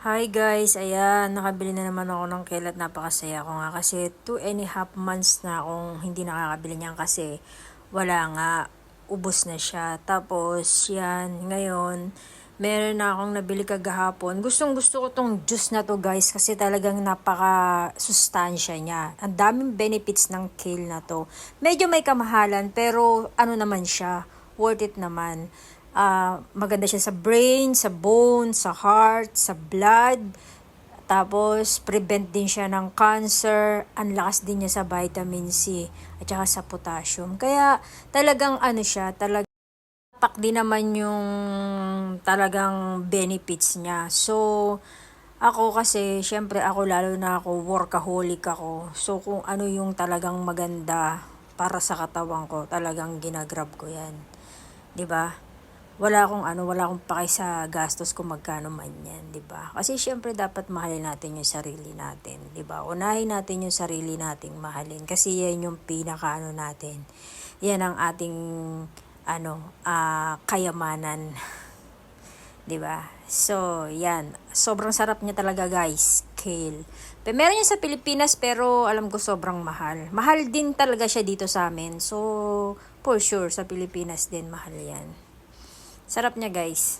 Hi guys, ayan, nakabili na naman ako ng kale at napakasaya ko nga kasi 2.5 months na akong hindi nakakabili niyan kasi wala nga, ubos na siya. Tapos yan, ngayon, meron na akong nabili kagahapon. Gustong gusto ko tong juice na to guys kasi talagang napaka sustansya niya. Ang daming benefits ng kale na to. Medyo may kamahalan pero ano naman siya, worth it naman. Maganda siya sa brain, sa bone, sa heart, sa blood. Tapos, prevent din siya ng cancer. Ang lakas din niya sa vitamin C at saka sa potassium. Kaya, talagang ano siya, talagang pak din naman yung talagang benefits niya. So, ako kasi, syempre ako lalo na ako, workaholic ako. So, kung ano yung talagang maganda para sa katawan ko, talagang ginagrab ko yan. 'Di ba? Wala akong paki sa gastos kung magkano man 'yan, 'di ba? Kasi syempre dapat mahalin natin yung sarili natin, 'di ba? Unahin natin yung sarili nating mahalin kasi 'yan yung pinakaano natin. 'Yan ang ating kayamanan, 'di ba? So, 'yan. Sobrang sarap niya talaga, guys. Kale. Pero meron yan sa Pilipinas pero alam ko sobrang mahal. Mahal din talaga siya dito sa amin. So, for sure sa Pilipinas din mahal 'yan. Sarap niya guys.